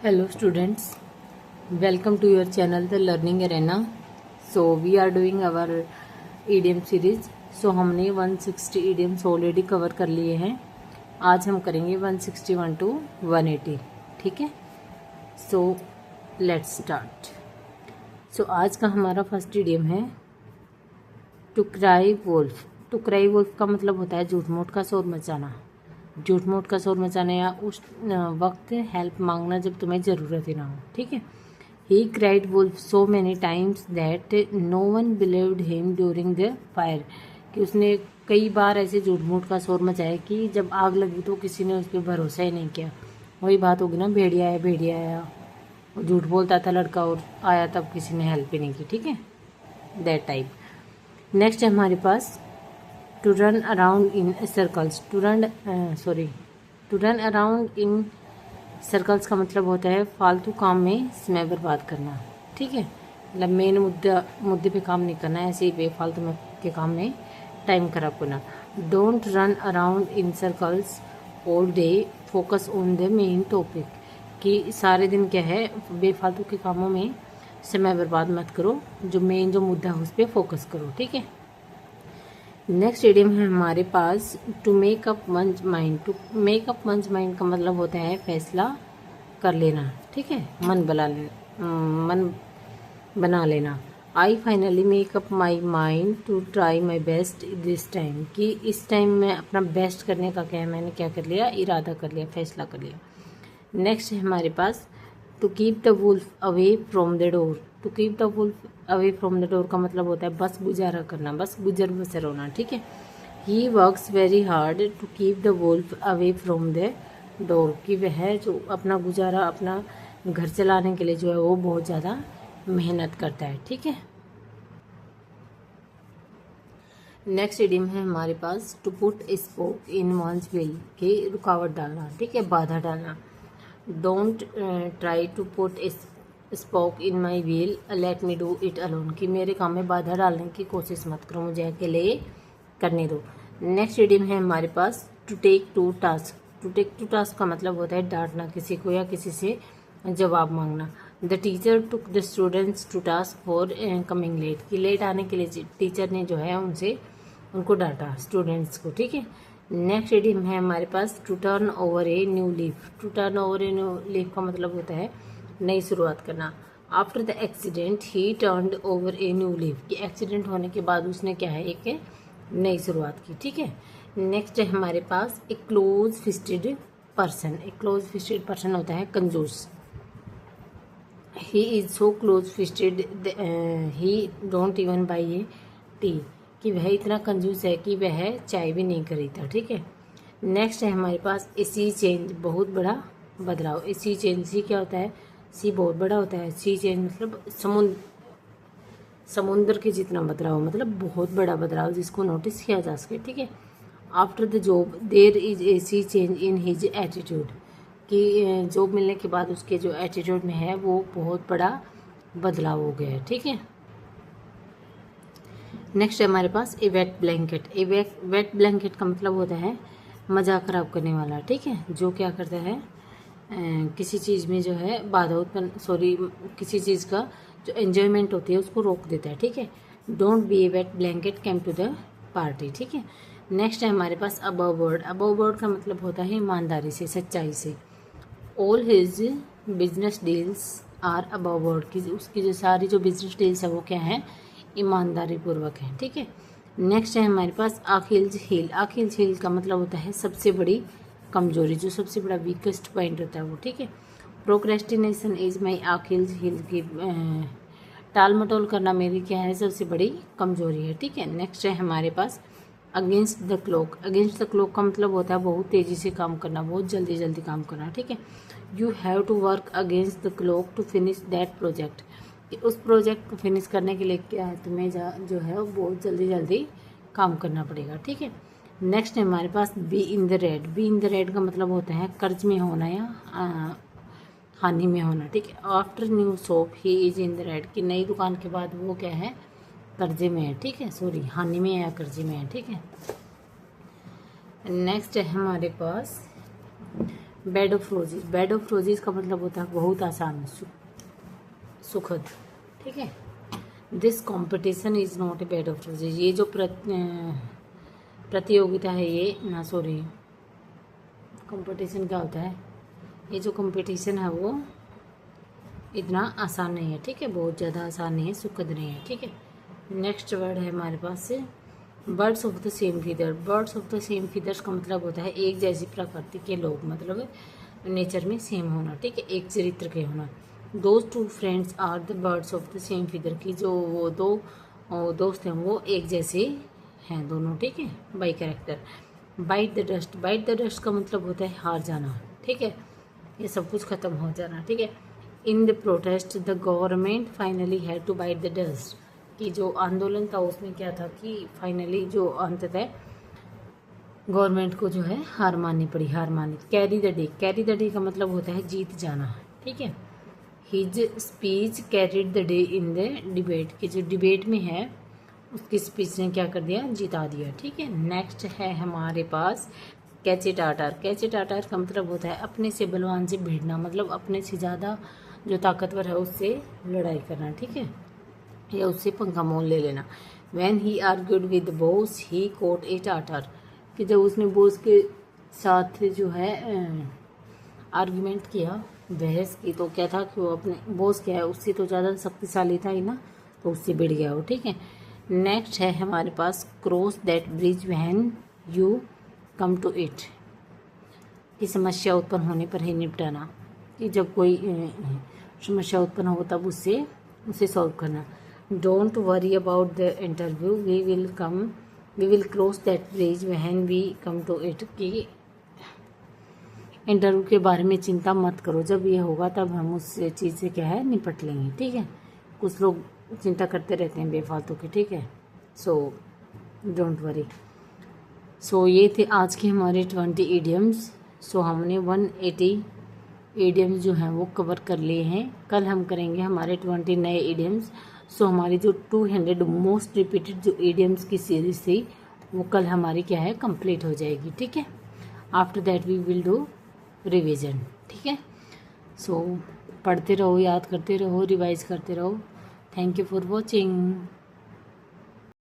Hello students, welcome to your channel The Learning Arena. So we are doing our idiom series. So हमने 160 idioms already cover कर लिए हैं. आज हम करेंगे 161 to 180. ठीक है. So let's start. So आज का हमारा फर्स्ट idiom है to cry wolf. To cry wolf का मतलब होता है झूठ मूठ का शोर मचाना. झूठ मूठ का शोर मचाना या उस वक्त हेल्प मांगना जब तुम्हें ज़रूरत ही ना हो. ठीक है. He cried wolf so many times that no one believed him during the fire. कि उसने कई बार ऐसे झूठ मूठ का शोर मचाया कि जब आग लगी तो किसी ने उस पर भरोसा ही नहीं किया. वही बात होगी ना, भेड़िया आया, झूठ बोलता था लड़का और आया तब किसी ने हेल्प ही नहीं की. ठीक है, दैट टाइप. नेक्स्ट है हमारे पास to run around in circles. To run around in circles का मतलब होता है फालतू काम में समय बर्बाद करना. ठीक है, मतलब मेन मुद्दे पे काम नहीं करना, ऐसे ही बेफालतू में के काम में टाइम खराब करना. Don't run around in circles all day, focus on the main topic. कि सारे दिन क्या है बेफालतू के कामों में समय बर्बाद मत करो, जो मेन जो मुद्दा है उस पर फोकस करो. ठीक है. नेक्स्ट इडियम है हमारे पास to make up one's mind. To make up one's mind का मतलब होता है फैसला कर लेना. ठीक है, मन बना लेना. I finally make up my mind to try my best this time. कि इस टाइम मैं अपना बेस्ट करने का मैंने क्या कर लिया, इरादा कर लिया, फैसला कर लिया. नेक्स्ट है हमारे पास to keep the wolf away from the door. To keep the wolf away from the door का मतलब होता है बस गुजारा करना, बस गुजर बसर होना. ठीक है. He works very hard to keep the wolf away from the door. कि वह जो अपना गुजारा, अपना घर चलाने के लिए जो है वो बहुत ज़्यादा मेहनत करता है. ठीक है. नेक्स्ट इडियम है हमारे पास to put spoke in one's wheel. कि रुकावट डालना. ठीक है, बाधा डालना. Don't try to put spoke in my wheel, let me do it alone. कि मेरे काम में बाधा डालने की कोशिश मत करो, मुझे अकेले करने दो. नेक्स्ट इडियम है हमारे पास to take to task. To take to task का मतलब होता है डांटना किसी को या किसी से जवाब मांगना. The teacher took the students to task for coming late. कि लेट आने के लिए टीचर ने जो है उनको डांटा, स्टूडेंट्स को. ठीक है. नेक्स्ट इडियम है हमारे पास to turn over a new leaf. To turn over a new leaf का मतलब होता है नई शुरुआत करना. After the accident he turned over a new leaf. कि एक्सीडेंट होने के बाद उसने क्या है, एक नई शुरुआत की. ठीक है. नेक्स्ट है हमारे पास एक क्लोज फिस्टेड पर्सन. एक क्लोज फिस्टेड पर्सन होता है कंजूस. He is so close fisted he don't even by A T. कि वह इतना कंजूस है कि वह चाय भी नहीं खरीदता. ठीक है. नेक्स्ट है हमारे पास ए सी चेंज. बहुत बड़ा बदलाव. ए सी चेंज, सी क्या होता है, सी बहुत बड़ा होता है. सी चेंज मतलब समुद्र के जितना बदलाव, मतलब बहुत बड़ा बदलाव जिसको नोटिस किया जा सके. ठीक है. After the job there is a sea change in his attitude. कि जॉब मिलने के बाद उसके जो एटीट्यूड में है वो बहुत बड़ा बदलाव हो गया है. ठीक है. नेक्स्ट है हमारे पास ए वेट ब्लैंकेट. ए वेट ब्लैंकेट का मतलब होता है मजाक खराब करने वाला. ठीक है, जो क्या करता है किसी चीज़ में जो है बाधा उत्पन्न, किसी चीज़ का जो एंजॉयमेंट होती है उसको रोक देता है. ठीक है. Don't be a wet blanket came to the party. ठीक है. नेक्स्ट है हमारे पास अबव बोर्ड. अबव बोर्ड का मतलब होता है ईमानदारी से, सच्चाई से. All his business deals are above board. की उसकी जो सारी जो बिजनेस डील्स है वो क्या है, ईमानदारी पूर्वक है. ठीक है. नेक्स्ट है हमारे पास अखिल्स हील. अखिल्स हील का मतलब होता है सबसे बड़ी कमजोरी, जो सबसे बड़ा वीकेस्ट पॉइंट होता है वो. ठीक है. Procrastination is my Achilles heel. की टाल मटोल करना मेरी क्या है, सबसे बड़ी कमजोरी है. ठीक है. नेक्स्ट है हमारे पास against the clock. Against the clock का मतलब होता है बहुत तेज़ी से काम करना, बहुत जल्दी काम करना. ठीक है. You have to work against the clock to finish that project. उस प्रोजेक्ट को फिनिश करने के लिए क्या है, तुम्हें जो है वो बहुत जल्दी काम करना पड़ेगा. ठीक है. नेक्स्ट है हमारे पास be in the red. Be in the red का मतलब होता है कर्ज में होना या हानि में होना. ठीक है. After new shop he is in the red. कि नई दुकान के बाद वो क्या है, कर्जे में है. ठीक है, हानि में है या कर्जे में है. ठीक है. नेक्स्ट है हमारे पास bed of roses, bed of roses का मतलब होता है बहुत आसान, सुखद, ठीक है। This competition is not a bed of roses, ये जो प्रतियोगिता है ये ना, सॉरी कंपटीशन क्या होता है, ये जो कंपटीशन है वो इतना आसान नहीं है, ठीक है, बहुत ज़्यादा आसान नहीं है, सुखद नहीं है, ठीक है। नेक्स्ट वर्ड है हमारे पास से birds of the same feather. Birds of the same feathers का मतलब होता है एक जैसी प्रकृति के लोग, मतलब नेचर में सेम होना, ठीक है, एक चरित्र के होना। Those two friends are the birds of the same feather, की जो वो दो दोस्त हैं वो एक जैसे हैं दोनों, ठीक है, by character. Bite the dust, bite the dust का मतलब होता है हार जाना, ठीक है, ये सब कुछ खत्म हो जाना, ठीक है। In the protest the government finally had to bite the dust, कि जो आंदोलन था उसमें क्या था कि फाइनली जो अंततः गवर्नमेंट को जो है हार माननी पड़ी, हार मानी। Carry the day, carry the day का मतलब होता है जीत जाना, ठीक है। His speech carried the day in the debate, कि जो डिबेट में है उसकी स्पीच ने क्या कर दिया, जिता दिया, ठीक है। नेक्स्ट है हमारे पास catch it tartar. Catch it tartar का मतलब होता है अपने से बलवान से भिड़ना, मतलब अपने से ज़्यादा जो ताकतवर है उससे लड़ाई करना, ठीक है, या उससे पंखा मोल ले लेना। When he argued with boss he cot A tartar, कि जब उसने बॉस के साथ जो है आर्ग्यूमेंट किया, बहस की, तो क्या था कि वो अपने बॉस क्या है उससे तो ज़्यादा शक्तिशाली था ही ना, तो उससे भिड़ गया वो, ठीक है। नेक्स्ट है हमारे पास cross that bridge when you come to it, की समस्या उत्पन्न होने पर ही निपटाना, कि जब कोई समस्या उत्पन्न हो तब उसे सॉल्व करना। Don't worry about the interview, we will cross that bridge when we come to it, की इंटरव्यू के बारे में चिंता मत करो, जब ये होगा तब हम उस चीज़ से क्या है निपट लेंगे, ठीक है। कुछ लोग चिंता करते रहते हैं बेफालतू की, ठीक है, सो डोंट वरी। सो ये थे आज के हमारे 20 ईडियम्स। सो हमने 180 ईडियम्स जो हैं वो कवर कर लिए हैं। कल हम करेंगे हमारे 20 नए ईडियम्स। सो हमारी जो 200 मोस्ट रिपीटेड जो ईडियम्स की सीरीज थी वो कल हमारी क्या है कंप्लीट हो जाएगी, ठीक है। After that we will do revision, ठीक है। सो पढ़ते रहो, याद करते रहो, रिवाइज करते रहो। Thank you for watching.